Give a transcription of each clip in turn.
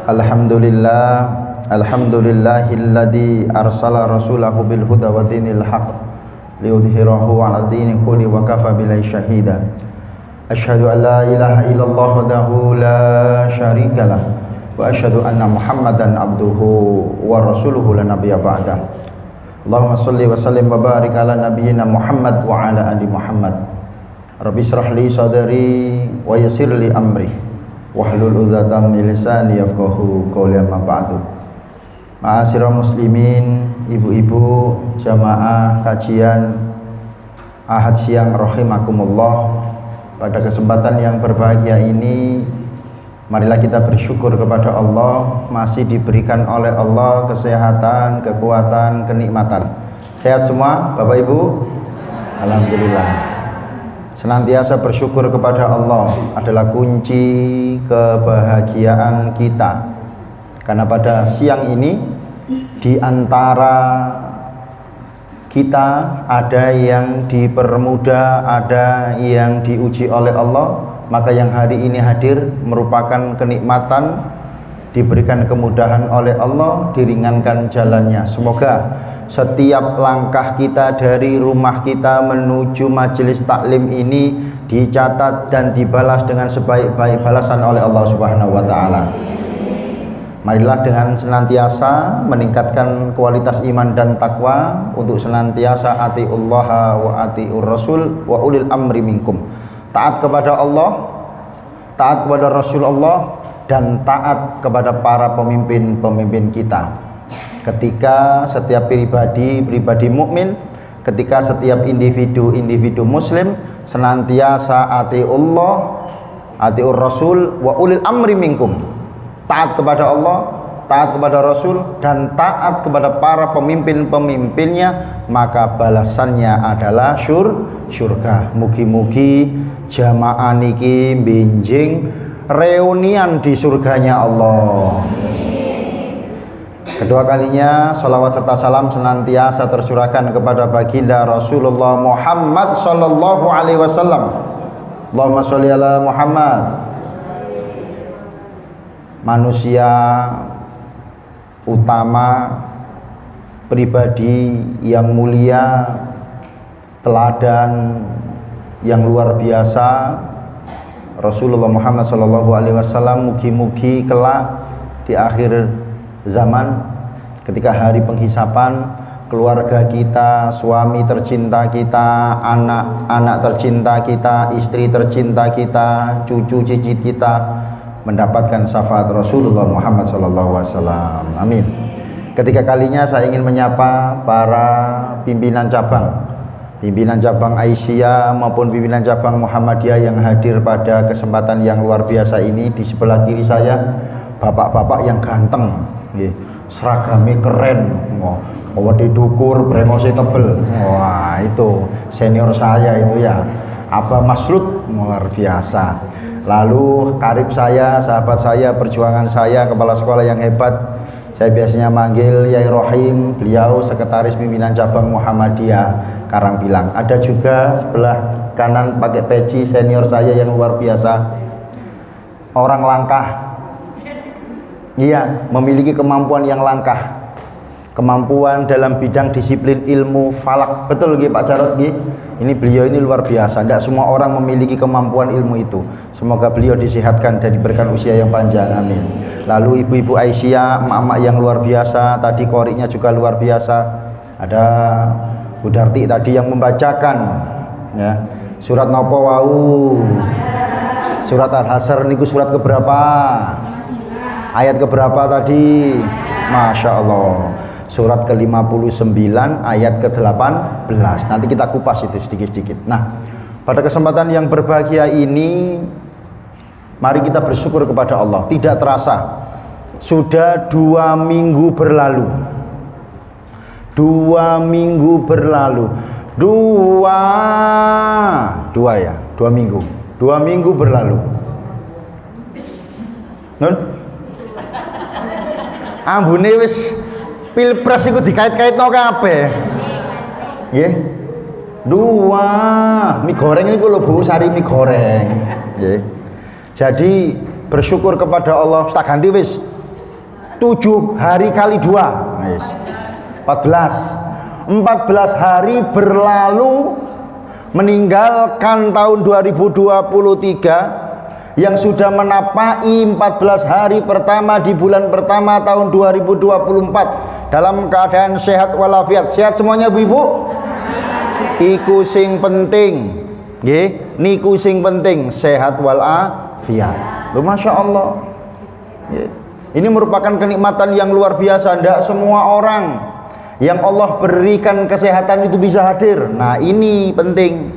Alhamdulillahilladzi arsala rasulahu bil huda wa dinil haqq liyudhhirahu 'ala dini kulli wa kafa billahi syahida. Asyhadu an la ilaha illallah wahdahu la syarikalah wa asyhadu anna Muhammadan abduhu wa rasuluhu la nabiyya ba'dah. Allahumma shalli wa sallim wa barik ala nabiyyina Muhammad wa ala ali Muhammad. Rabbi shrah li sadri wa yassir li amri wahlul 'uqdatam min lisani yafqahu qawli, amma ba'du. Ma'asyiral muslimin, ibu-ibu jamaah kajian Ahad siang rahimakumullah. Pada kesempatan yang berbahagia ini, marilah kita bersyukur kepada Allah, masih diberikan oleh Allah kesehatan, kekuatan, kenikmatan. Sehat semua Bapak Ibu? Alhamdulillah. Senantiasa bersyukur kepada Allah adalah kunci kebahagiaan kita. Karena pada siang ini, di antara kita ada yang dipermudah, ada yang diuji oleh Allah. Maka yang hari ini hadir merupakan kenikmatan, diberikan kemudahan oleh Allah, diringankan jalannya. Semoga setiap langkah kita dari rumah kita menuju majelis taklim ini dicatat dan dibalas dengan sebaik-baik balasan oleh Allah Subhanahu wa taala. Marilah dengan senantiasa meningkatkan kualitas iman dan takwa untuk senantiasa atiullaha wa atiur rasul wa ulil amri minkum. Taat kepada Allah, taat kepada Rasulullah, dan taat kepada para pemimpin-pemimpin kita. Ketika setiap pribadi mukmin, ketika setiap individu muslim senantiasa atiullah, atiur rasul wa ulil amri minkum. Taat kepada Allah, taat kepada Rasul, dan taat kepada para pemimpin-pemimpinnya, maka balasannya adalah syurga. Mugi-mugi jamaah niki benjing reunian di surganya Allah. Kedua kalinya salawat serta salam senantiasa tercurahkan kepada baginda Rasulullah Muhammad sallallahu alaihi wasallam. Allahumma sholli ala Muhammad. Manusia utama, pribadi yang mulia, teladan yang luar biasa, Rasulullah Muhammad sallallahu alaihi wasallam. Mugi-mugi kelak di akhir zaman, ketika hari penghisapan, keluarga kita, suami tercinta kita, anak-anak tercinta kita, istri tercinta kita, cucu cicit kita mendapatkan syafaat Rasulullah Muhammad sallallahu alaihi wasallam. Amin. Ketika kalinya saya ingin menyapa para pimpinan cabang Aisyah maupun pimpinan cabang Muhammadiyah yang hadir pada kesempatan yang luar biasa ini. Di sebelah kiri saya bapak-bapak yang ganteng, seragamnya keren, wedi dukur, brengose tebel. Wah, itu senior saya itu ya, Abah Masrud, luar biasa. Lalu karib saya, sahabat saya, perjuangan saya, kepala sekolah yang hebat, saya biasanya manggil Yai Rohim, beliau sekretaris pimpinan cabang Muhammadiyah Karangpilang. Ada juga sebelah kanan pakai peci senior saya yang luar biasa, orang langkah. Iya, memiliki kemampuan yang langkah, kemampuan dalam bidang disiplin ilmu falak. Betul Pak Jarot? Ini beliau ini luar biasa. Tidak semua orang memiliki kemampuan ilmu itu. Semoga beliau disehatkan dan diberikan usia yang panjang, amin. Lalu ibu-ibu Aisyah, emak-emak yang luar biasa, tadi koriknya juga luar biasa. Ada Bu Darti tadi yang membacakan ya, surat nopo wau, surat Al-Hasyr niku surat keberapa? Ayat keberapa tadi? Masya Allah, surat ke-59 ayat ke-18. Nanti kita kupas itu sedikit-sedikit. Nah, pada kesempatan yang berbahagia ini, mari kita bersyukur kepada Allah. Tidak terasa sudah 2 minggu berlalu. 2 minggu berlalu. 2 minggu. 2 minggu berlalu. Nun? Ambune wis pilpres iku dikait-kaitno kabeh. Nggih. 2 mie goreng niku lho Bu, sari mie goreng. Nggih. Jadi bersyukur kepada Allah, tak ganti wis 7 hari kali 2 wis 14 hari berlalu meninggalkan tahun 2023 yang sudah menapai 14 hari pertama di bulan pertama tahun 2024 dalam keadaan sehat walafiat. Sehat semuanya Bu-ibu? Iku sing penting nggih, niku sing penting, sehat walafiat. Loh, Masya Allah. Ini merupakan kenikmatan yang luar biasa. Tidak semua orang yang Allah berikan kesehatan itu bisa hadir. Nah, ini penting.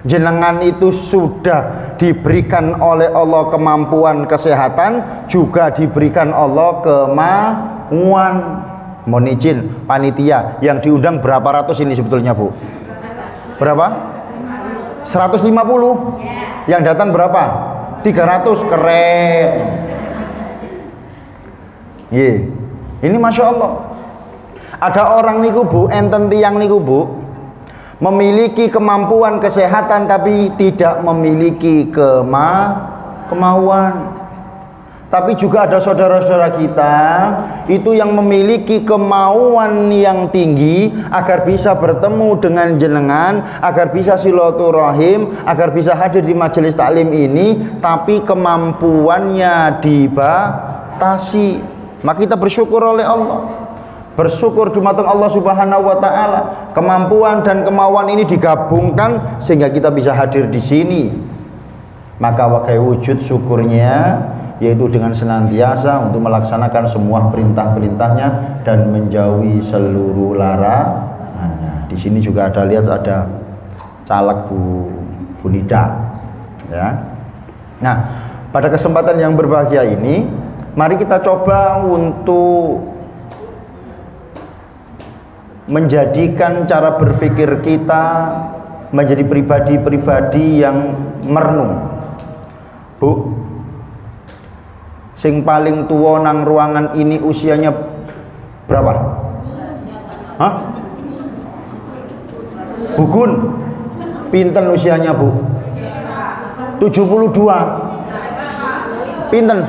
Jenengan itu sudah diberikan oleh Allah kemampuan kesehatan, juga diberikan Allah kemauan. Mohon izin panitia yang diundang berapa ratus ini sebetulnya Bu? Berapa? 150. Yang datang berapa? 300. Keren. Ini Masya Allah. Ada orang niku Bu, enten tiang niku Bu, memiliki kemampuan kesehatan tapi tidak memiliki kemauan. Tapi juga ada saudara-saudara kita itu yang memiliki kemauan yang tinggi agar bisa bertemu dengan jenengan, agar bisa silaturahim, agar bisa hadir di majelis taklim ini, tapi kemampuannya dibatasi. Maka kita bersyukur oleh Allah. Bersyukur dumateng Allah Subhanahu wa taala, kemampuan dan kemauan ini digabungkan sehingga kita bisa hadir di sini. Maka wakai wujud syukurnya yaitu dengan senantiasa untuk melaksanakan semua perintah-perintahnya dan menjauhi seluruh larangannya. Di sini juga ada, lihat ada caleg Bu Nida ya. Nah, pada kesempatan yang berbahagia ini mari kita coba untuk menjadikan cara berpikir kita menjadi pribadi-pribadi yang merenung. Bu, sing paling tua nang ruangan ini usianya berapa? Hah? Bukun, pinten usianya Bu? 72. Pinten?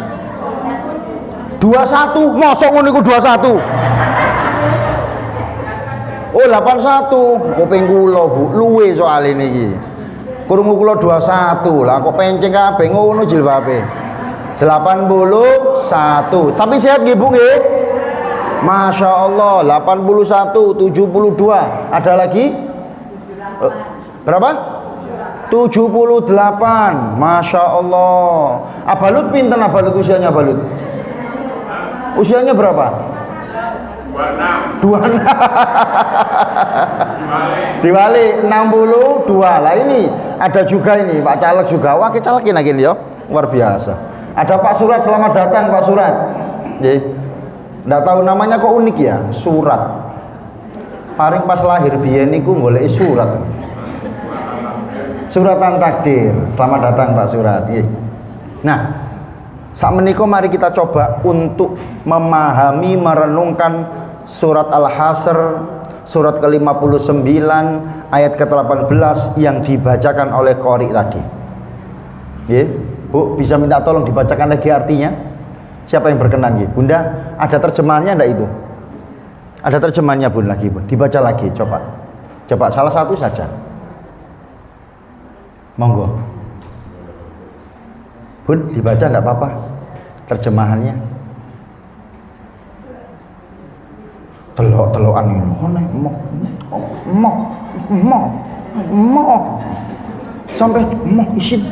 21. Mosok ngono iku 21. Oh 81, kuping kula Bu, luwe soal ini iki. Krungu kula 21, lah kok penceng kabeh ngono jilbabe. 81. Tapi sehat nggih Bu nggih? Masya Allah, 81, 72. Ada lagi? Berapa? 78. Masya Allah. Abalut pinten abalut usianya abalut? Usianya berapa? 26. Diwali 62. Lah ini ada juga ini Pak Caleg juga. Wah, calekin lagi nih ya. Luar biasa. Ada Pak Surat, selamat datang Pak Surat. Nggih. Nggak tahu namanya kok unik ya, Surat. Paling pas lahir biyen niku goleki surat. Suratan takdir. Selamat datang Pak Surat. Nggih. Nah, saat menikah mari kita coba untuk memahami, merenungkan surat Al-Hasr, surat ke-59 ayat ke-18 yang dibacakan oleh Qori tadi. Ya, Bu, bisa minta tolong dibacakan lagi artinya? Siapa yang berkenan ya? Bunda, ada terjemahannya enggak itu? Ada terjemahannya Bun lagi Bun. Dibaca lagi coba. Coba salah satu saja. Monggo. Bun, dibaca enggak apa-apa terjemahannya. Telok-telokan ini. Mo. Sampai mo isin.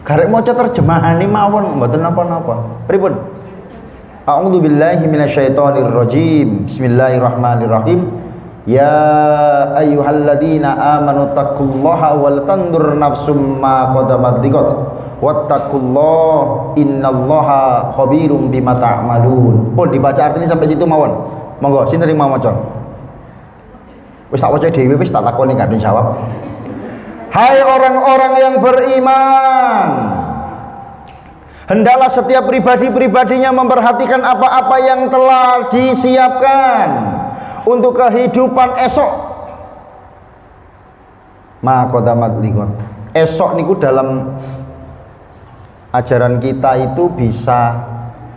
Garek maca terjemahane mawon mboten napa-napa. Pripun? A'udzu billahi minasyaitonir rajim. Bismillahirrahmanirrahim. Ya ayyuhalladzina amanu taqullaha wal tandur nafsum ma qaddamat liqad wattaqullaha innallaha khabirum bima ta'malun. Pun dibaca artinya sampai situ mawon. Monggo sinten mau maca. Wis tak waca dhewe wis tak takoni gak dijawab. Hai orang-orang yang beriman, hendaklah setiap pribadi-pribadinya memperhatikan apa-apa yang telah disiapkan untuk kehidupan esok. Ma qadamat liqad. Esok niku dalam ajaran kita itu bisa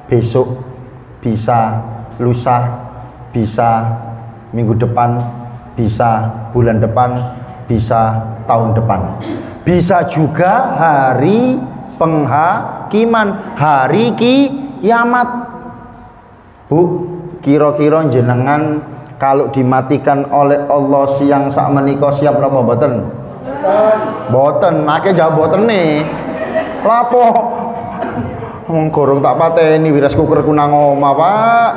besok, bisa lusa, bisa minggu depan, bisa bulan depan, bisa tahun depan, bisa juga hari penghakiman, hari kiamat. Bu, kira-kira jenengan kalau dimatikan oleh Allah siang sak menika siap napa mboten? Mboten, akeh jawab mboten nih. Lapo? Wong gorong tak pateni wiras kukerku nang omah, Pak.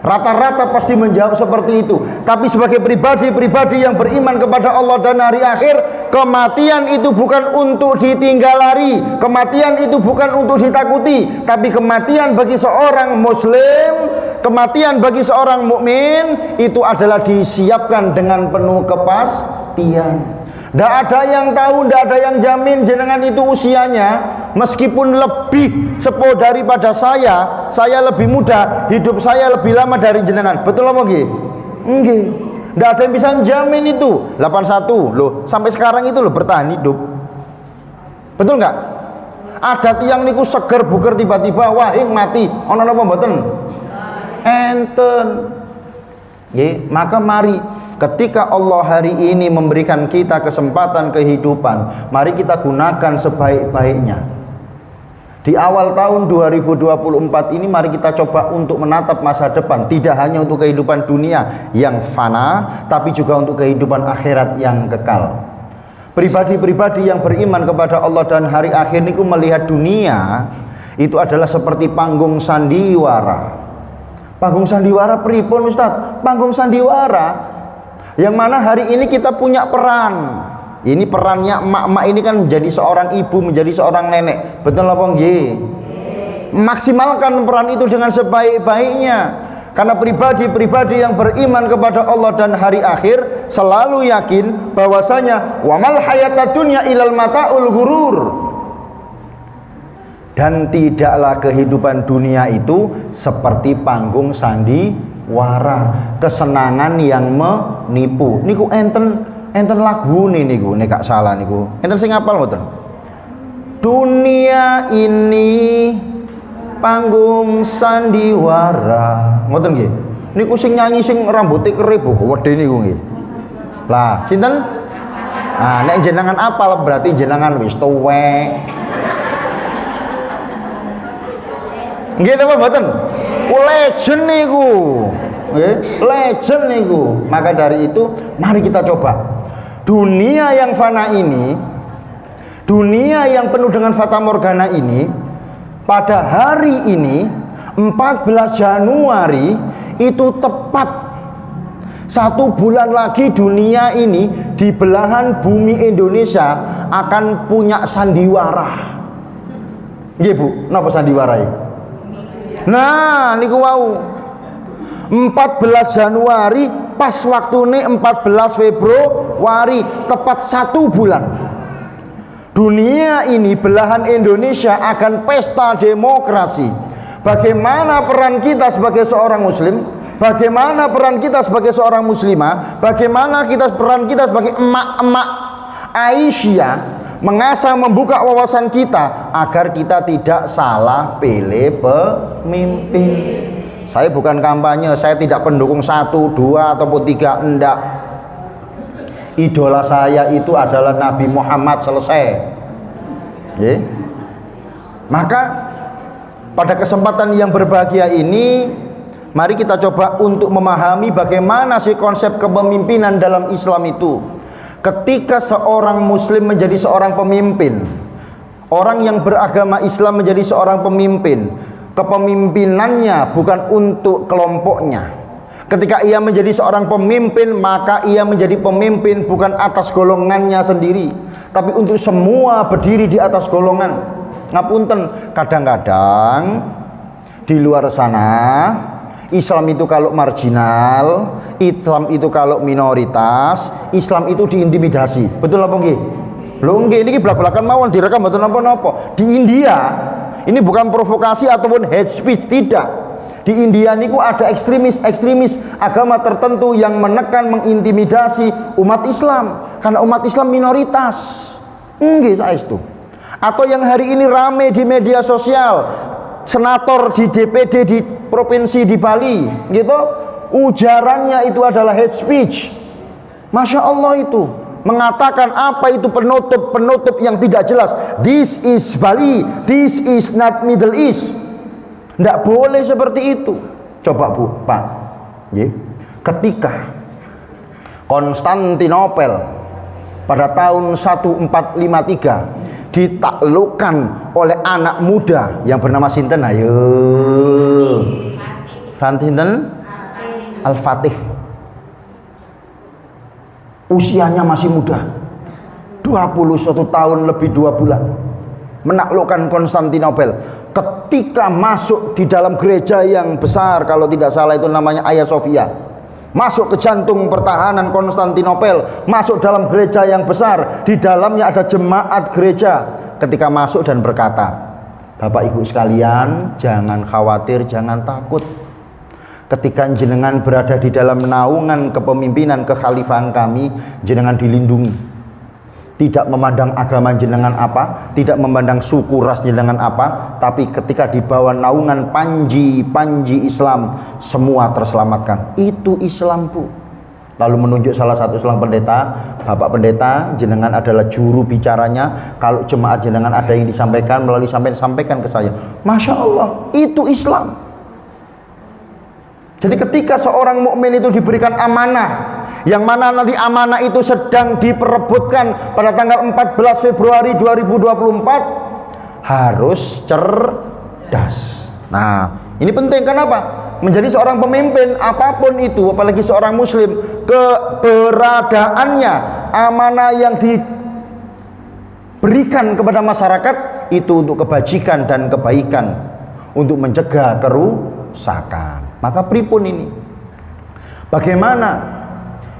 Rata-rata pasti menjawab seperti itu. Tapi sebagai pribadi-pribadi yang beriman kepada Allah dan hari akhir, kematian itu bukan untuk ditinggal lari, kematian itu bukan untuk ditakuti, tapi kematian bagi seorang muslim, kematian bagi seorang mukmin itu adalah disiapkan dengan penuh kepastian. Tidak ada yang tahu, tidak ada yang jamin jenengan itu usianya meskipun lebih sepuh daripada saya lebih muda, hidup saya lebih lama dari jenengan. Betul apa nggih? Nggih. Tidak ada yang bisa jamin itu. 81 loh, sampai sekarang itu loh bertahan hidup. Betul nggak? Ada tiang niku seger buker tiba-tiba wah mati. Ono napa mboten? Enten. Maka mari ketika Allah hari ini memberikan kita kesempatan kehidupan, mari kita gunakan sebaik-baiknya. Di awal tahun 2024 ini mari kita coba untuk menatap masa depan, tidak hanya untuk kehidupan dunia yang fana, tapi juga untuk kehidupan akhirat yang kekal. Pribadi-pribadi yang beriman kepada Allah dan hari akhir niku melihat dunia itu adalah seperti panggung sandiwara. Panggung sandiwara pripun Ustaz? Panggung sandiwara yang mana hari ini kita punya peran. Ini perannya emak-emak ini kan menjadi seorang ibu, menjadi seorang nenek. Betul apa nggih? Maksimalkan peran itu dengan sebaik-baiknya. Karena pribadi-pribadi yang beriman kepada Allah dan hari akhir selalu yakin bahwasanya wa mal hayatad dunya ilal mataul ghurur. Dan tidaklah kehidupan dunia itu seperti panggung sandiwara, kesenangan yang menipu. Niku enten lagu niku, nek gak salah niku. Enten sing hafal mboten? Dunia ini panggung sandiwara. Ngoten nggih. Niku sing nyanyi sing rambutnya kerip wedhe niku nggih. Lah, sinten? Nah, nek jenengan apal berarti jenengan wis tuwek. Nggih napa mboten? Legend niku. Nggih, legend niku. Maka dari itu mari kita coba. Dunia yang fana ini, dunia yang penuh dengan fata morgana ini, pada hari ini 14 Januari itu tepat 1 bulan lagi dunia ini di belahan bumi Indonesia akan punya sandiwara. Nggih Bu, napa sandiwara iki? Nah, niku wau 14 Januari pas waktune 14 Februari tepat 1 bulan. Dunia ini belahan Indonesia akan pesta demokrasi. Bagaimana peran kita sebagai seorang muslim? Bagaimana peran kita sebagai seorang muslimah? Bagaimana peran kita sebagai emak-emak Aisyah mengasah membuka wawasan kita agar kita tidak salah pilih pemimpin. Saya bukan kampanye, saya tidak pendukung 1, 2 ataupun 3, enggak. Idola saya itu adalah Nabi Muhammad, selesai. Maka pada kesempatan yang berbahagia ini, mari kita coba untuk memahami bagaimana sih konsep kepemimpinan dalam Islam itu. Ketika seorang muslim menjadi seorang pemimpin, orang yang beragama Islam menjadi seorang pemimpin, kepemimpinannya bukan untuk kelompoknya. Ketika ia menjadi seorang pemimpin, maka ia menjadi pemimpin bukan atas golongannya sendiri, tapi untuk semua berdiri di atas golongan. Ngapunten, kadang-kadang di luar sana Islam itu kalau marginal, Islam itu kalau minoritas, Islam itu diintimidasi. Betul apa nggih? Lho nggih, niki blak-blakan mawon direkam mboten napa-napa. Di India, ini bukan provokasi ataupun hate speech, tidak. Di India niku ada ekstremis agama tertentu yang menekan, mengintimidasi umat Islam karena umat Islam minoritas. Nggih saestu. Atau yang hari ini rame di media sosial, senator di DPD di provinsi di Bali gitu, ujarannya itu adalah hate speech. Masya Allah, itu mengatakan apa itu penutup yang tidak jelas. This is Bali, this is not Middle East. Tidak boleh seperti itu. Coba Bu, Pak, ketika Konstantinopel pada tahun 1453 ditaklukkan oleh anak muda yang bernama sinten? Ayo, Sinten? Al-Fatih. Usianya masih muda, 21 tahun lebih 2 bulan, menaklukkan Konstantinopel. Ketika masuk di dalam gereja yang besar, kalau tidak salah itu namanya Hagia Sophia, masuk ke jantung pertahanan Konstantinopel, masuk dalam gereja yang besar, di dalamnya ada jemaat gereja. Ketika masuk dan berkata, Bapak Ibu sekalian, jangan khawatir, jangan takut. Ketika jenengan berada di dalam naungan kepemimpinan kekhalifahan kami, jenengan dilindungi. Tidak memandang agama jenengan apa, tidak memandang suku ras jenengan apa, tapi ketika di bawah naungan panji Islam, semua terselamatkan. Itu Islam, Bu. Lalu menunjuk salah satu seorang pendeta, Bapak pendeta, jenengan adalah juru bicaranya. Kalau jemaat jenengan ada yang disampaikan melalui sampaikan ke saya. Masya Allah, itu Islam. Jadi ketika seorang mukmin itu diberikan amanah, yang mana nanti amanah itu sedang diperebutkan pada tanggal 14 Februari 2024, harus cerdas. Nah, ini penting. Kenapa? Menjadi seorang pemimpin apapun itu, apalagi seorang muslim, keberadaannya, amanah yang diberikan kepada masyarakat itu untuk kebajikan dan kebaikan, untuk mencegah kerusakan. Maka pripun ini? Bagaimana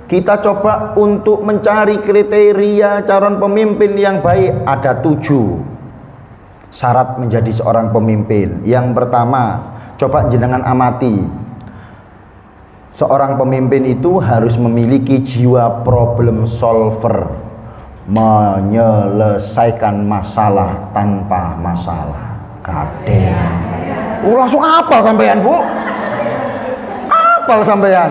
kita coba untuk mencari kriteria calon pemimpin yang baik? Ada 7 syarat menjadi seorang pemimpin. Yang pertama, coba jenengan amati, seorang pemimpin itu harus memiliki jiwa problem solver, menyelesaikan masalah tanpa masalah. Gaden. Langsung apa sampean, Bu? Apal sampean?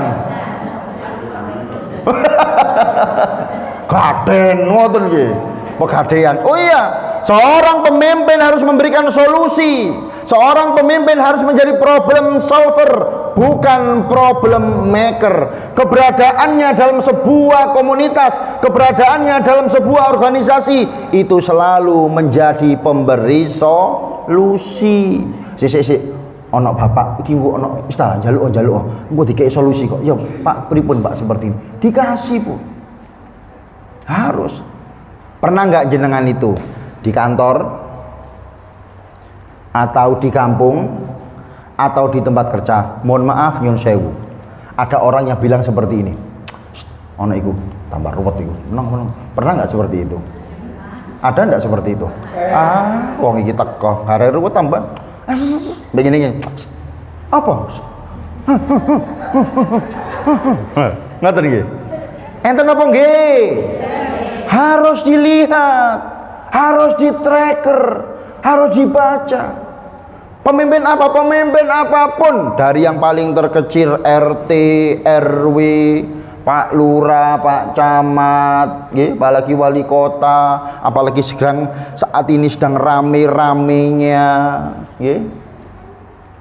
Gaden ngoten nggih. Pegadean. Oh iya, seorang pemimpin harus memberikan solusi. Seorang pemimpin harus menjadi problem solver, bukan problem maker. Keberadaannya dalam sebuah komunitas, keberadaannya dalam sebuah organisasi, itu selalu menjadi pemberi solusi. Sik. Ono bapak iki engko ono istilah njaluk engko dikei solusi kok. Ya Pak, pripun Pak seperti ini? Dikasih, Bu. Harus. Pernah nggak jenengan itu di kantor atau di kampung atau di tempat kerja, mohon maaf nyun sewu, ada orang yang bilang seperti ini, ono iku tambah ruwet iku, menang. Pernah nggak seperti itu? Ada nggak seperti itu? Wong iki teko arek ruwet tambah begini. Apa? Ngoten nggih. Enten apa nggih? Harus dilihat, harus di-tracker, harus dibaca. Pemimpin apapun, dari yang paling terkecil RT, RW, Pak Lurah, Pak Camat, apalagi wali kota, apalagi saat ini sedang rame-ramenya,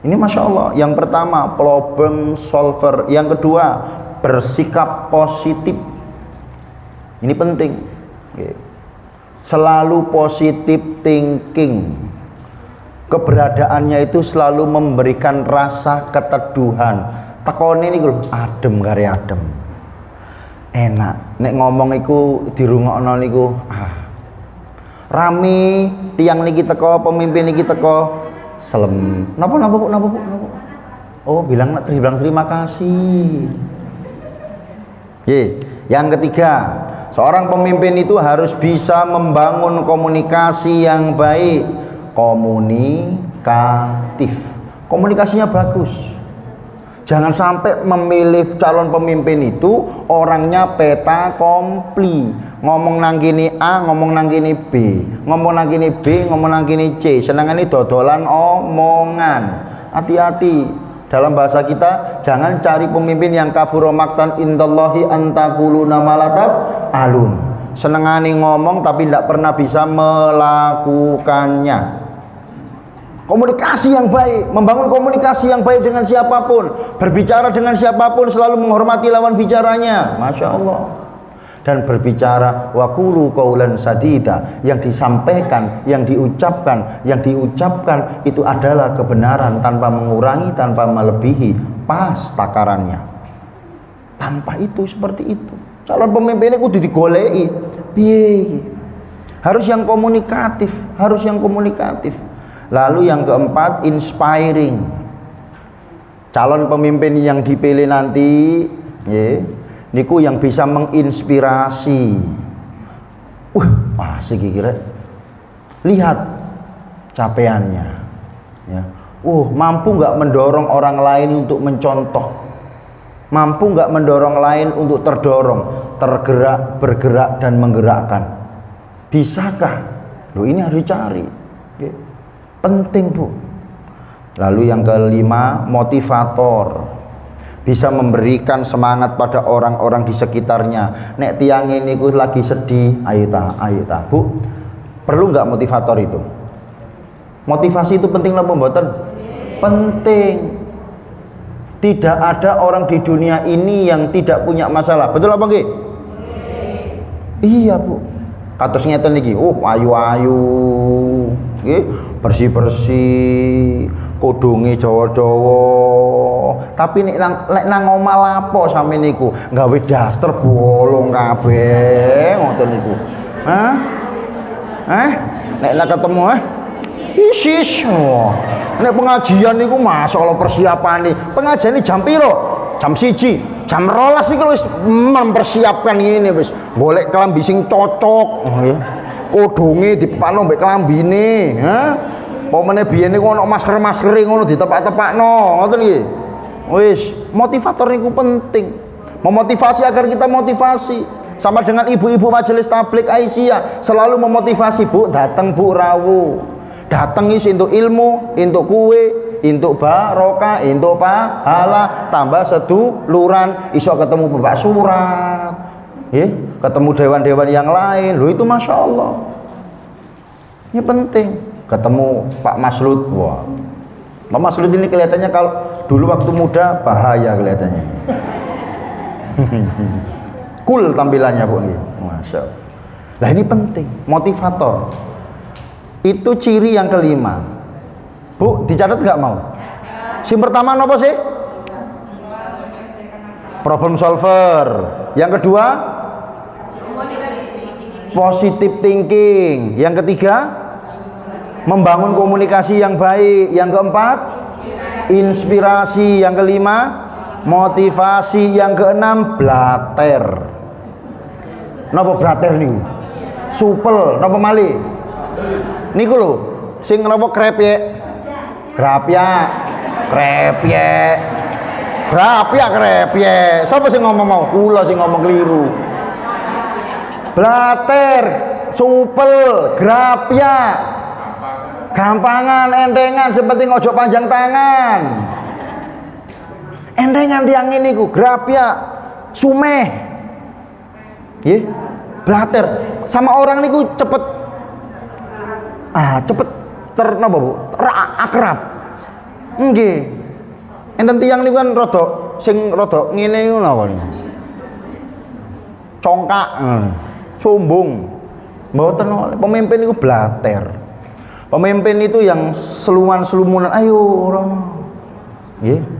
ini Masya Allah. Yang pertama, problem solver. Yang kedua, bersikap positif. Ini penting. Selalu positive thinking. Keberadaannya itu selalu memberikan rasa keteduhan. Tekone ini adem kare adem. Enak nek ngomong iku dirungokno niku rame, tiang niki teko, pemimpin niki teko, selem. Napa Bu? Oh, bilang terima kasih. Yang ketiga, seorang pemimpin itu harus bisa membangun komunikasi yang baik, komunikatif. Komunikasinya bagus. Jangan sampai memilih calon pemimpin itu orangnya peta kompli. Ngomong nang gini A, ngomong nang gini B, ngomong nang gini B, ngomong nang gini C. Senengane dodolan omongan. Hati-hati. Dalam bahasa kita, jangan cari pemimpin yang kabur maktan indallahi antakuluna malataf alun. Senengane ngomong tapi tidak pernah bisa melakukannya. Komunikasi yang baik, membangun komunikasi yang baik dengan siapapun, berbicara dengan siapapun selalu menghormati lawan bicaranya. Masya Allah. Dan berbicara waqulu qaulan sadida, yang disampaikan, yang diucapkan itu adalah kebenaran tanpa mengurangi, tanpa melebihi, pas takarannya. Tanpa itu seperti itu. Calon pemimpinnya kudu digoleki. Piye? Harus yang komunikatif, Lalu yang keempat, inspiring. Calon pemimpin yang dipilih nanti, niku yang bisa menginspirasi. Asik kira. Lihat capaiannya. Ya. Mampu nggak mendorong orang lain untuk mencontoh. Mampu nggak mendorong lain untuk terdorong, tergerak, bergerak dan menggerakkan. Bisakah? Ini harus dicari. Penting, Bu. Lalu yang kelima, motivator. Bisa memberikan semangat pada orang-orang di sekitarnya. Nek tiang ini lagi sedih, ayo ta. Bu, perlu nggak motivator itu? Motivasi itu penting apa mboten? Penting. Tidak ada orang di dunia ini yang tidak punya masalah. Betul apa nggih? Iya, Bu. Kados ngeten iki. Ayu-ayu. Bersih-bersih, kodonge Jawa-Jawa. Tapi nek nang omah lapo sampe niku gawe daster bolong kabeh ngoten niku. Nek ketemu isis. Nek pengajian niku masyaallah persiapane. Pengajian jam piro? Jam 1, jam 12 iku wis mempersiapkan ini wis. Golek kelambi sing cocok. Kodonge dipakno mbek klambine, Pomene biyen niku ana masker-masker ngono ditepak-tepakno, ngoten nggih. Wis, motivator niku penting. Memotivasi agar kita motivasi. Sama dengan ibu-ibu majelis tablik Aisyah, selalu memotivasi, Bu, datang Bu rawuh. Datang is untuk ilmu, untuk kue, untuk barokah, untuk pahala, tambah seduluran, iso ketemu Bapak Surat. Ketemu dewan-dewan yang lain, itu Masya Allah. Ini penting. Ketemu Pak Maslut, Pak Maslut ini kelihatannya kalau dulu waktu muda bahaya kelihatannya. Cool tampilannya, Bu. Masya Allah. Nah ini penting, motivator. Itu ciri yang kelima. Bu, dicatat nggak mau? Yang pertama apa sih? Problem solver. Yang kedua? Positive thinking. Yang ketiga, membangun komunikasi yang baik. Yang keempat, inspirasi. Yang kelima, motivasi. Yang keenam, blater. Napa blater niku? Supel. Napa malih? Niku lho, sing napa krepyek. Krepyek. Sapa sing ngomong mau? Kula sing ngomong keliru. Blater, supel, grapya, gampangan, entengan, sepenting ojo panjang tangan. Entengan tiang ini ku, grapya, sumeh, blater, sama orang niku cepet, napa Bu? Akrab, nggih. Enten tiang niku kan rodok, sing rodok ngene niku napa niku? Congkak. Sombong. Mboten oleh pemimpin itu blater. Pemimpin itu yang seluman-selumunan, ayo rono.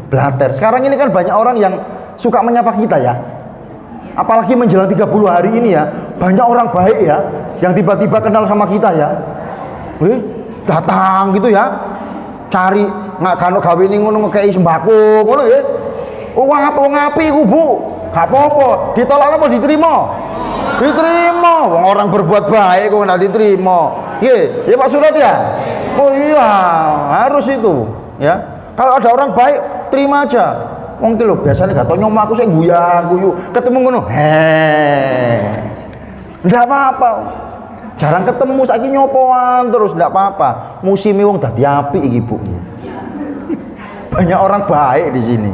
Blater. Sekarang ini kan banyak orang yang suka menyapa kita ya. Apalagi menjelang 30 hari ini ya, banyak orang baik ya yang tiba-tiba kenal sama kita ya. Datang gitu ya. Cari ngakano gawe ning ngono ngekei sembako ngono ya. Ngapi iku, Bu? Gak apa-apa. Ditolak apa diterima? Diterima. Wong orang berbuat baik kok nggak diterima. Ya Pak Surat ya. Oh iya, harus itu ya. Kalau ada orang baik terima aja. Wong ki lho biasane gak tau nyomo aku sing guyu, ketemu ngono. Ndak apa-apa. Jarang ketemu saiki nyopoan terus ndak apa-apa. Musime wong dadi apik iki, Bu. Banyak orang baik di sini.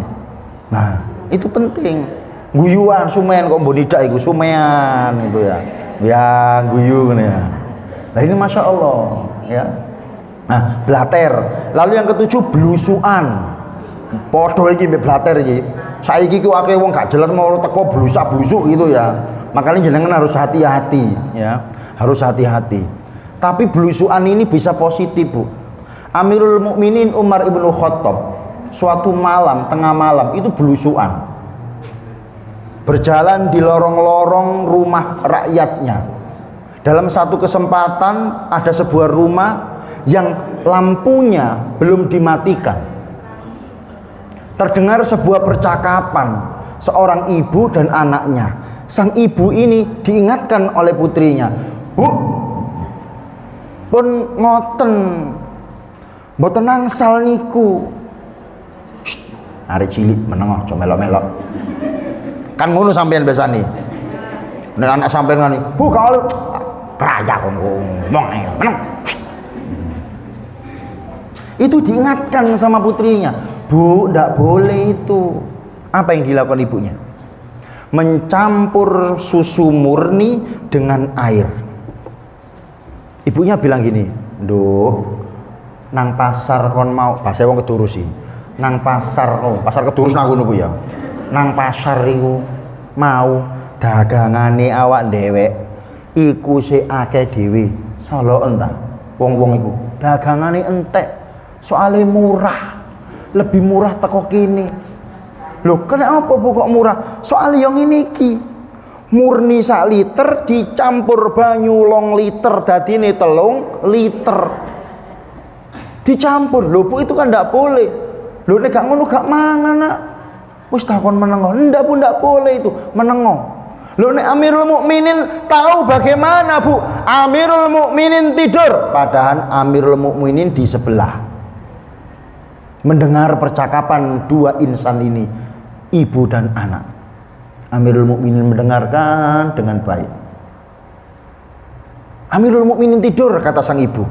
Nah, itu penting. Guyuan sumean kok mbok nidak iku sumean itu ya. Ya guyu ngene ya. Nah ini Masya Allah ya. Nah, blater. Lalu yang ketujuh blusukan. Podo iki mbek blater iki. Saiki ku akeh wong gak jelas mau teko blusak-blusuk gitu ya. Makanya jenengan harus hati-hati ya. Harus hati-hati. Tapi blusukan ini bisa positif, Bu. Amirul Mukminin Umar ibnu Khattab suatu malam, tengah malam itu blusukan. Berjalan di lorong-lorong rumah rakyatnya. Dalam satu kesempatan ada sebuah rumah yang lampunya belum dimatikan. Terdengar sebuah percakapan seorang ibu dan anaknya. Sang ibu ini diingatkan oleh putrinya, "Bu, pun ngoten, mboten nangsal niku." Arek cilik menengok aja melok-melok. Kan ngono sampean besani. Nek anak sampean ngene, "Bu, kalau kaya kon ngomong ae." Itu diingatkan sama putrinya, "Bu, ndak boleh itu." Apa yang dilakukan ibunya? Mencampur susu murni dengan air. Ibunya bilang gini, "Nduk, nang pasar kon mau," bahasa wong Kedurus sih. Nang pasar, pasar Kedurus nang ngono ya. Nang pasar iku mau dagangane awak dhewek iku sik akeh dhewe. Solo entah. Wong-wong iku dagangane entek. Soale murah. Lebih murah teko kene. Loh, kenapa Bu kok murah? Soale yang ini iki. Murni sak liter dicampur banyu 2 liter dadine 3 liter. Dicampur. Loh, Bu itu kan ndak boleh. Loh, nek gak ngono gak mangan, Nak. Wis takon menengo. Ndak Bu, ndak boleh itu menengo. Loh, nek Amirul Mukminin tahu bagaimana, Bu? Amirul Mukminin tidur, padahal Amirul Mukminin di sebelah. Mendengar percakapan dua insan ini, ibu dan anak. Amirul Mukminin mendengarkan dengan baik. Amirul Mukminin tidur, kata sang ibu.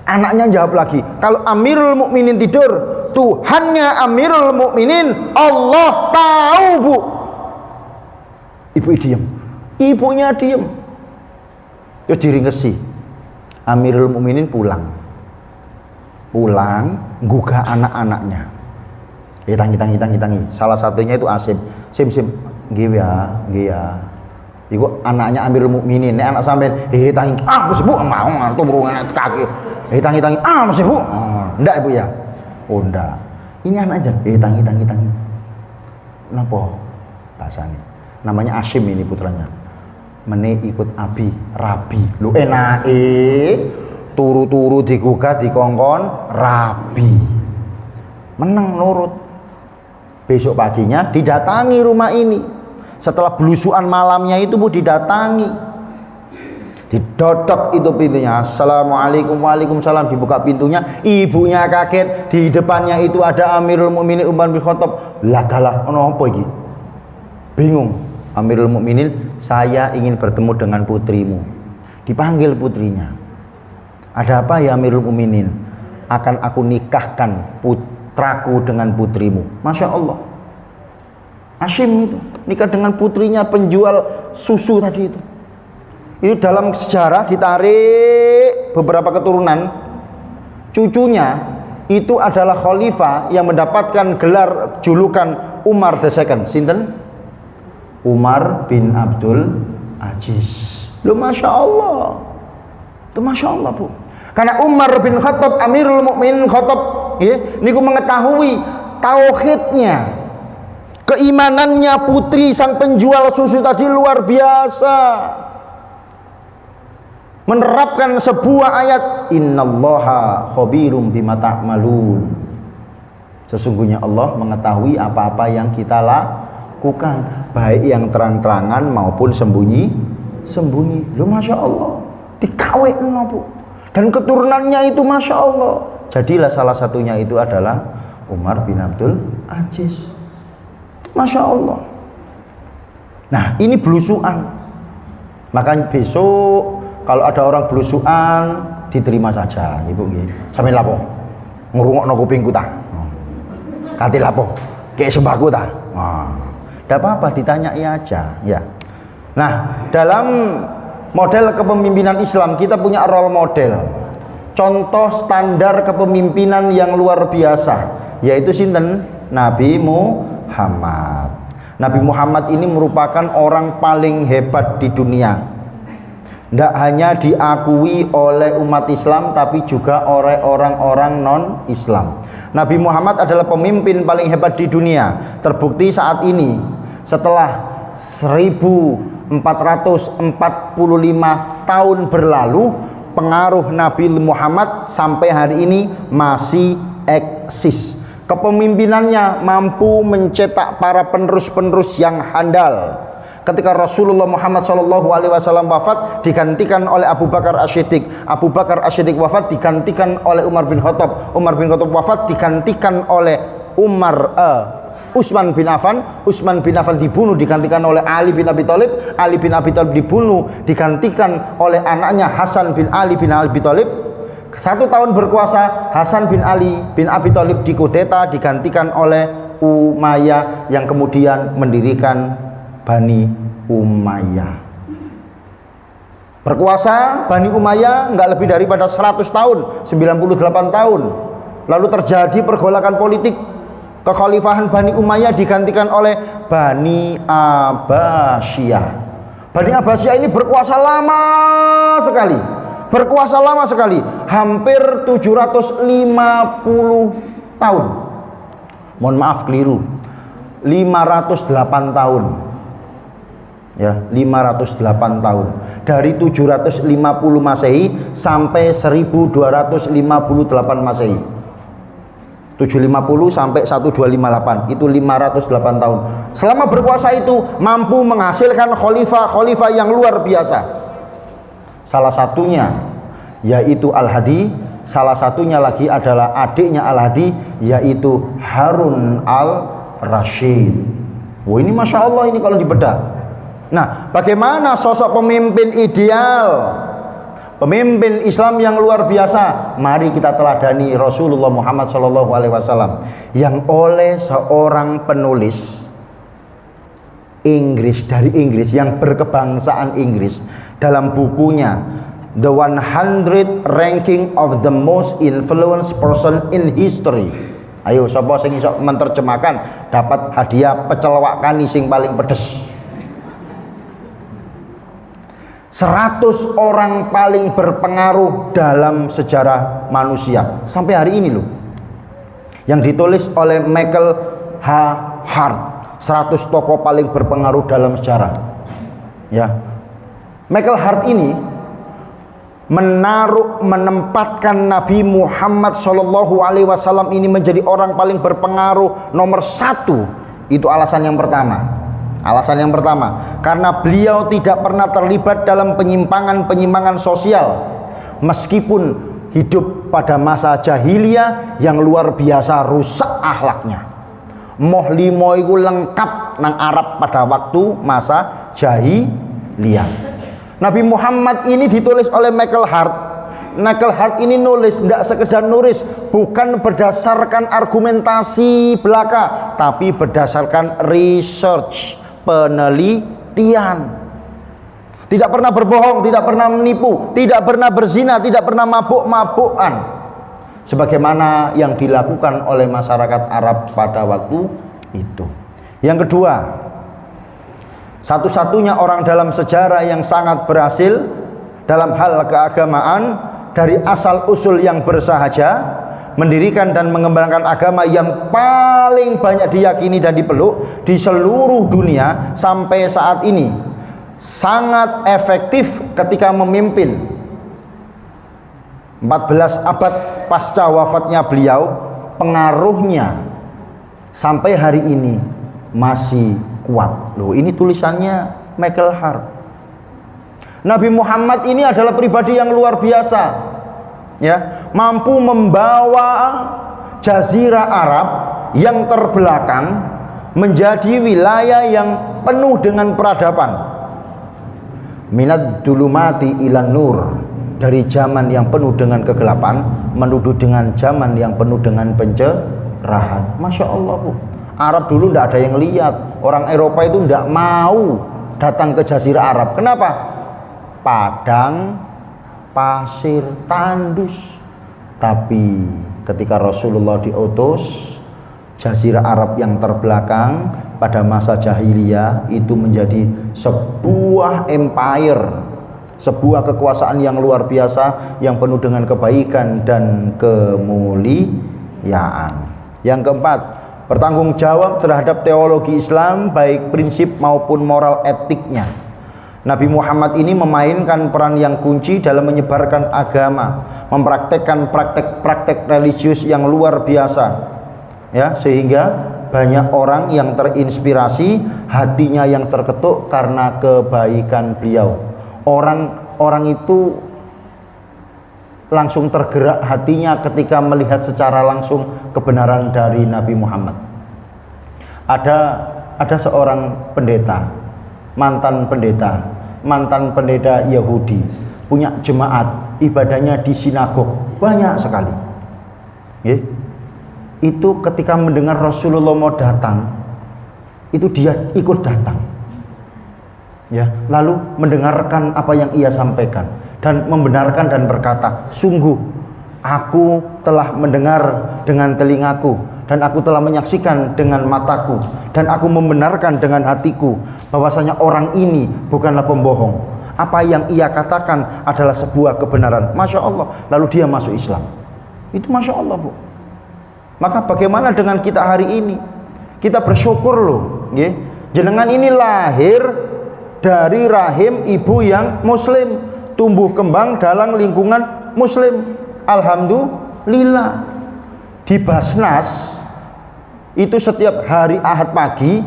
Anaknya jawab lagi, kalau Amirul Mukminin tidur, Tuhannya Amirul Mukminin Allah tahu, Bu. Ibu diam. Ibunya diam. Terus diringkesi. Amirul Mukminin pulang, gugah anak-anaknya. Tangi. Salah satunya itu Asim. Sim, nggih ya. Iku anaknya Amirul Mukminin. Nek anak sampean, tangi. Mesti Bu, mau turun anak kaki. Tangi. Mesti Bu. Ndak Ibu ya. Oh ndak. Ini anak aja. Tangi. Napa? Bahasane. Namanya Asim ini putranya. Mene ikut abi, rabi. Lu enake turu-turu digugah dikongkon rabi. Meneng nurut. Besok paginya didatangi rumah ini. Setelah belusuan malamnya itu Bu didatangi. Didodok itu pintunya. Assalamualaikum, waalaikumsalam. Dibuka pintunya. Ibunya kaget. Di depannya itu ada Amirul Mukminin Umar bin Khattab. Lah ono apa iki? Bingung. Amirul Mukminin, saya ingin bertemu dengan putrimu. Dipanggil putrinya. Ada apa ya Amirul Mukminin? Akan aku nikahkan putraku dengan putrimu. Masya Allah. Asim itu nikah dengan putrinya penjual susu tadi itu. Itu dalam sejarah ditarik beberapa keturunan. Cucunya itu adalah khalifah yang mendapatkan gelar julukan Umar the Second. Sinten? Umar bin Abdul Aziz. Loh, Masya Allah. Itu Masya Allah, Bu. Karena Umar bin Khattab, Amirul Mukminin Khattab, niku mengetahui tauhidnya, keimanannya putri sang penjual susu tadi luar biasa. Menerapkan sebuah ayat, innallaha khabirum bima ta'malun. Sesungguhnya Allah mengetahui apa-apa yang kita lakukan, baik yang terang-terangan maupun sembunyi. Lu Masya Allah, dikawin Bu. Dan keturunannya itu Masya Allah. Jadilah salah satunya itu adalah Umar bin Abdul Aziz. Masya Allah. Nah, ini belusuan. Makanya besok kalau ada orang belusuan diterima saja, Ibu nggih. Sampeyan lapo? Ngrungokno kupingku ta? Kate lapo? Kayak sembako ta? Wah. Enggak apa-apa, ditanyai aja, ya. Nah, dalam model kepemimpinan Islam kita punya role model. Contoh standar kepemimpinan yang luar biasa, yaitu sinten? Nabi Muhammad. Nabi Muhammad ini merupakan orang paling hebat di dunia. Tidak hanya diakui oleh umat Islam, tapi juga oleh orang-orang non-Islam. Nabi Muhammad adalah pemimpin paling hebat di dunia. Terbukti saat ini, setelah 1445 tahun berlalu, pengaruh Nabi Muhammad sampai hari ini masih eksis. Kepemimpinannya mampu mencetak para penerus-penerus yang handal. Ketika Rasulullah Muhammad SAW wafat, digantikan oleh Abu Bakar As-Siddiq. Abu Bakar As-Siddiq wafat, digantikan oleh Umar bin Khattab. Umar bin Khattab wafat, digantikan oleh Utsman bin Affan. Utsman bin Affan dibunuh, digantikan oleh Ali bin Abi Thalib. Ali bin Abi Thalib dibunuh, digantikan oleh anaknya Hasan bin Ali bin Abi Thalib. 1 tahun berkuasa, Hasan bin Ali bin Abi Thalib dikudeta, digantikan oleh Umayyah yang kemudian mendirikan Bani Umayyah. Berkuasa Bani Umayyah nggak lebih daripada 100 tahun, 98 tahun. Lalu terjadi pergolakan politik. Kekhalifahan Bani Umayyah digantikan oleh Bani Abbasiyah. Bani Abbasiyah ini berkuasa lama sekali. Berkuasa lama sekali, hampir 750 tahun. Mohon maaf keliru. 508 tahun. Ya, 508 tahun. Dari 750 Masehi sampai 1258 Masehi. 750 sampai 1258 itu 508 tahun. Selama berkuasa itu mampu menghasilkan khalifah-khalifah yang luar biasa. Salah satunya yaitu Al-Hadi, salah satunya lagi adalah adiknya Al-Hadi, yaitu Harun Al-Rasyid. Wah, ini Masya Allah ini kalau dibedah. Nah, bagaimana sosok pemimpin ideal, pemimpin Islam yang luar biasa? Mari kita teladani Rasulullah Muhammad SAW yang oleh seorang penulis Inggris, dari Inggris, yang berkebangsaan Inggris, dalam bukunya The 100 Ranking of the Most Influenced Person in History. Ayo, sapa sing iso menerjemahkan dapat hadiah pecel wak kani sing paling pedes. 100 orang paling berpengaruh dalam sejarah manusia sampai hari ini loh. Yang ditulis oleh Michael H. Hart. 100 tokoh paling berpengaruh dalam sejarah. Ya. Michael Hart ini menempatkan Nabi Muhammad SAW ini menjadi orang paling berpengaruh nomor 1. Itu alasan yang pertama. Alasan yang pertama, karena beliau tidak pernah terlibat dalam penyimpangan-penyimpangan sosial, meskipun hidup pada masa jahiliyah yang luar biasa rusak akhlaknya. Moh limo iku lengkap nang Arab pada waktu masa jahiliyah. Nabi Muhammad ini ditulis oleh Michael Hart. Michael Hart ini nulis, tidak sekedar nulis, bukan berdasarkan argumentasi belaka, tapi berdasarkan research, penelitian. Tidak pernah berbohong, tidak pernah menipu, tidak pernah berzina, tidak pernah mabuk-mabukan, sebagaimana yang dilakukan oleh masyarakat Arab pada waktu itu. Yang kedua, satu-satunya orang dalam sejarah yang sangat berhasil dalam hal keagamaan dari asal usul yang bersahaja, mendirikan dan mengembangkan agama yang paling banyak diyakini dan dipeluk di seluruh dunia sampai saat ini, sangat efektif ketika memimpin. 14 abad pasca wafatnya beliau, pengaruhnya sampai hari ini masih kuat. Loh, ini tulisannya Michael Hart. Nabi Muhammad ini adalah pribadi yang luar biasa, ya, mampu membawa jazirah Arab yang terbelakang menjadi wilayah yang penuh dengan peradaban. Minad dulumati ilan nur, dari zaman yang penuh dengan kegelapan menuju dengan zaman yang penuh dengan pencerahan. Masya Allah, Bu. Arab dulu tidak ada yang lihat. Orang Eropa itu tidak mau datang ke Jazirah Arab. Kenapa? Padang, pasir, tandus. Tapi ketika Rasulullah diutus, Jazirah Arab yang terbelakang pada masa jahiliyah itu menjadi sebuah empire, sebuah kekuasaan yang luar biasa yang penuh dengan kebaikan dan kemuliaan. Yang keempat, bertanggung jawab terhadap teologi Islam baik prinsip maupun moral etiknya. Nabi Muhammad ini memainkan peran yang kunci dalam menyebarkan agama, mempraktekkan praktek-praktek religius yang luar biasa. Ya, sehingga banyak orang yang terinspirasi, hatinya yang terketuk karena kebaikan beliau. Orang itu langsung tergerak hatinya ketika melihat secara langsung kebenaran dari Nabi Muhammad. Ada seorang pendeta, mantan pendeta Yahudi, punya jemaat, ibadahnya di sinagog banyak sekali. Itu ketika mendengar Rasulullah mau datang, itu dia ikut datang, ya, lalu mendengarkan apa yang ia sampaikan dan membenarkan dan berkata, sungguh aku telah mendengar dengan telingaku dan aku telah menyaksikan dengan mataku dan aku membenarkan dengan hatiku bahwasanya orang ini bukanlah pembohong, apa yang ia katakan adalah sebuah kebenaran. Masya Allah. Lalu dia masuk Islam. Itu Masya Allah, Bu. Maka bagaimana dengan kita hari ini? Kita bersyukur loh, ya. Jenengan ini lahir dari rahim ibu yang muslim, tumbuh kembang dalam lingkungan muslim. Alhamdulillah. Di Basnas itu setiap hari Ahad pagi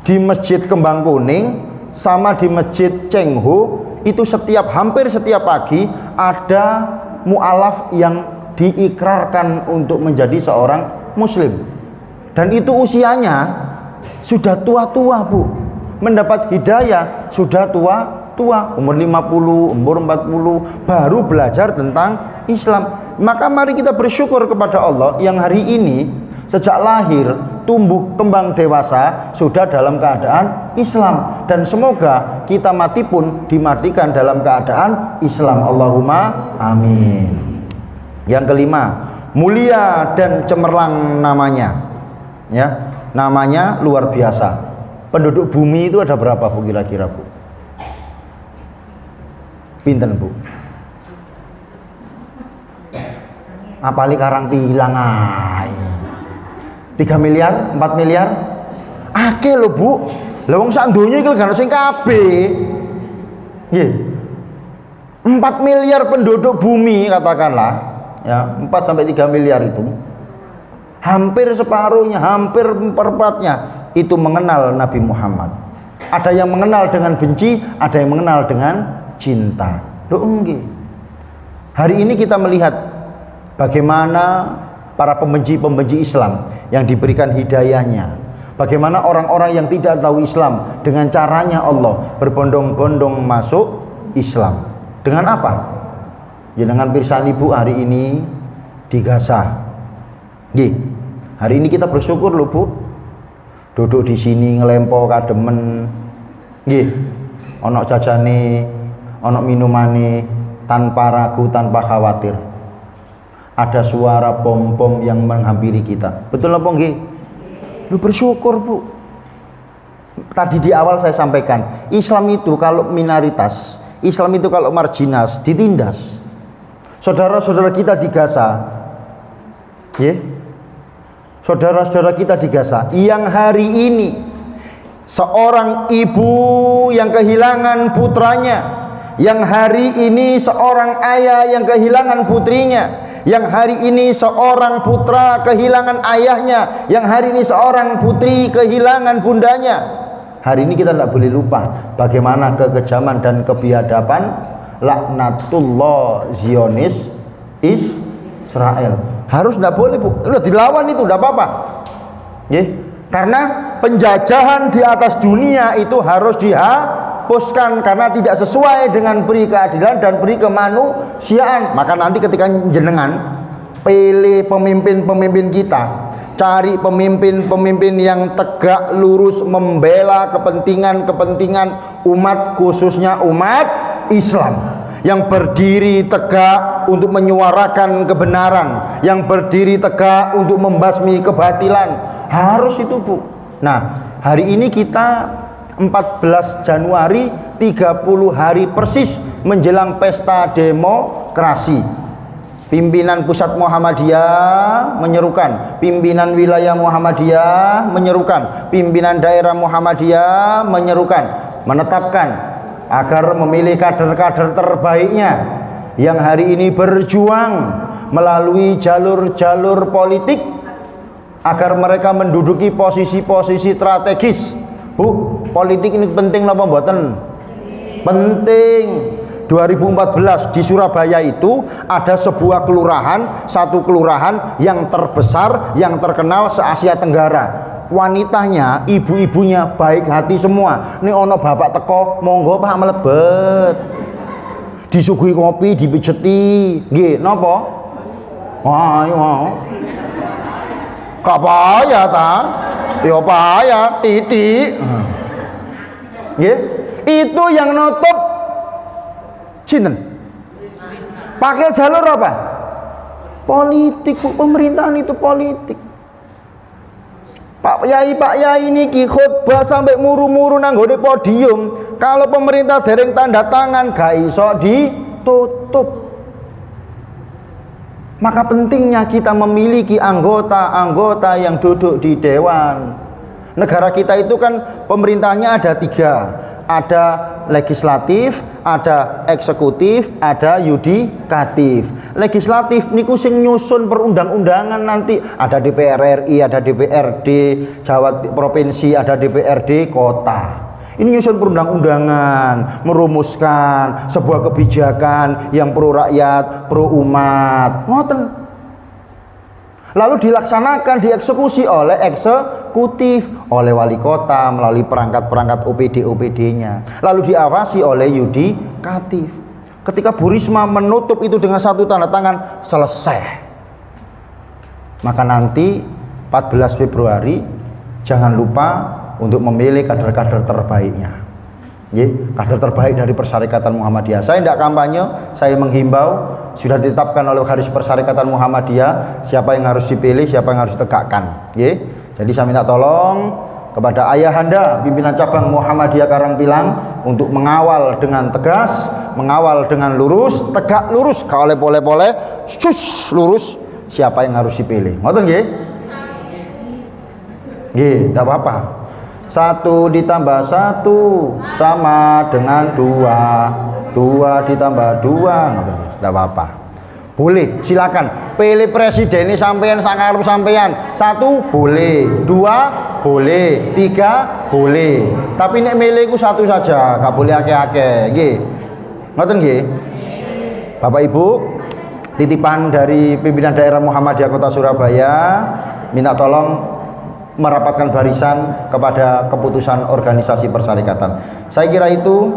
di Masjid Kembang Kuning sama di Masjid Cengho itu hampir setiap pagi ada mu'alaf yang diikrarkan untuk menjadi seorang muslim, dan itu usianya sudah tua-tua, Bu. Mendapat hidayah sudah tua-tua, umur 50, umur 40 baru belajar tentang Islam. Maka mari kita bersyukur kepada Allah yang hari ini sejak lahir tumbuh kembang dewasa sudah dalam keadaan Islam, dan semoga kita mati pun dimatikan dalam keadaan Islam. Allahumma amin. Yang kelima, mulia dan cemerlang namanya, ya, namanya luar biasa. Penduduk bumi itu ada berapa, Bu, kira-kira, Bu? Pinten, Bu? Apalagi karang pilang ae. 3 miliar, 4 miliar? Akeh lho, Bu. Lah wong sak donya iki gak ono sing kabeh. Nggih. 4 miliar penduduk bumi katakanlah. Ya, 4 sampai 3 miliar itu hampir separuhnya, hampir seperempatnya itu mengenal Nabi Muhammad. Ada yang mengenal dengan benci, ada yang mengenal dengan cinta. Loh, enggak. Hari ini kita melihat bagaimana para pembenci-pembenci Islam yang diberikan hidayahnya, bagaimana orang-orang yang tidak tahu Islam dengan caranya Allah berbondong-bondong masuk Islam. Dengan apa? Ya dengan pirsan Ibu hari ini di Gaza. Nggih. Hari ini kita bersyukur loh, Bu. Duduk di sini ngelempo kademen. Nggih. Ono jajane, ono minumane tanpa ragu, tanpa khawatir. Ada suara bom-bom yang menghampiri kita. Betul apa nggih? Lu bersyukur, Bu. Tadi di awal saya sampaikan, Islam itu kalau minoritas, Islam itu kalau marginas, ditindas. Saudara-saudara kita di Gaza, ya, saudara-saudara kita di Gaza yang hari ini seorang ibu yang kehilangan putranya, yang hari ini seorang ayah yang kehilangan putrinya, yang hari ini seorang putra kehilangan ayahnya, yang hari ini seorang putri kehilangan bundanya. Hari ini kita tidak boleh lupa bagaimana kekejaman dan kebiadaban laknatullah Zionis Israel. Harus tidak boleh, Bu. Udah dilawan itu tidak apa-apa. Karena penjajahan di atas dunia itu harus dihapuskan karena tidak sesuai dengan peri keadilan dan peri kemanusiaan. Maka nanti ketika jenengan pilih pemimpin-pemimpin kita, cari pemimpin-pemimpin yang tegak lurus membela kepentingan-kepentingan umat, khususnya umat Islam, yang berdiri tegak untuk menyuarakan kebenaran, yang berdiri tegak untuk membasmi kebatilan. Harus itu, Bu. Nah, hari ini kita 14 Januari, 30 hari persis menjelang pesta demokrasi. Pimpinan pusat Muhammadiyah menyerukan, pimpinan wilayah Muhammadiyah menyerukan, pimpinan daerah Muhammadiyah menyerukan, menetapkan agar memilih kader-kader terbaiknya yang hari ini berjuang melalui jalur-jalur politik agar mereka menduduki posisi-posisi strategis. Bu, politik ini penting apa mboten? Penting. 2014 di Surabaya itu ada sebuah kelurahan, satu kelurahan yang terbesar, yang terkenal se-Asia Tenggara. Wanitanya, ibu-ibunya baik hati semua. Ini ono bapak teko, monggo Pak melebet. Disuguhi kopi, dipijeti. Nggih, napa? Wah, ayo. Gak payah ta? Ya payah, titik. Nggih. Itu yang nutup sinten? Pakai jalur apa? Politik. Pemerintahan itu politik. Pak Yai niki khutbah sampai muru-muru nang nggone podium. Kalau pemerintah dereng tanda tangan gak iso ditutup. Maka pentingnya kita memiliki anggota-anggota yang duduk di dewan. Negara kita itu kan pemerintahnya ada 3. Ada legislatif, ada eksekutif, ada yudikatif. Legislatif niku sing nyusun perundang-undangan nanti. Ada DPR RI, ada DPRD Jawa provinsi, ada DPRD kota. Ini nyusun perundang-undangan, merumuskan sebuah kebijakan yang pro rakyat, pro umat. Ngoten. Lalu dilaksanakan, dieksekusi oleh eksekutif, oleh wali kota melalui perangkat-perangkat OPD-OPD-nya. Lalu diawasi oleh yudikatif. Ketika Bu Risma menutup itu dengan satu tanda tangan, selesai. Maka nanti 14 Februari jangan lupa untuk memilih kader-kader terbaiknya. Kader terbaik dari Persyarikatan Muhammadiyah. Saya tidak kampanye, saya menghimbau, sudah ditetapkan oleh Garis Persyarikatan Muhammadiyah siapa yang harus dipilih, siapa yang harus ditegakkan. Jadi saya minta tolong kepada ayahanda pimpinan cabang Muhammadiyah Karangpilang untuk mengawal dengan tegas, mengawal dengan lurus, tegak lurus, kalau boleh lurus siapa yang harus dipilih. Ngoten nggih? Nggih, tidak apa-apa. 1 ditambah 1 sama dengan 2. 2 ditambah 2, tidak apa-apa. Boleh, silakan. Pilih presiden ini sampean sangarep sampean. 1 boleh, 2 boleh, 3 boleh. Tapi nek milih ku 1 saja, gak boleh akeh-akeh. Nggih. Ngoten nggih? Bapak Ibu, titipan dari pimpinan daerah Muhammadiyah Kota Surabaya, minta tolong merapatkan barisan kepada keputusan organisasi persyarikatan. Saya kira itu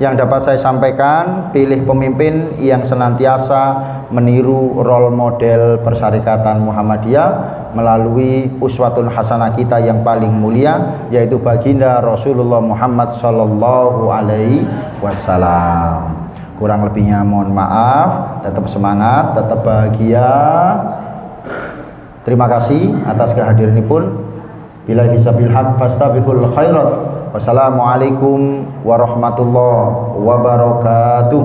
yang dapat saya sampaikan. Pilih pemimpin yang senantiasa meniru role model Persyarikatan Muhammadiyah melalui uswatun hasanah kita yang paling mulia, yaitu baginda Rasulullah Muhammad sallallahu alaihi wasallam. Kurang lebihnya mohon maaf. Tetap semangat, tetap bahagia. Terima kasih atas kehadiranipun. Bila fisabil haq fastabiqul khairat. Wassalamualaikum warahmatullahi wabarakatuh.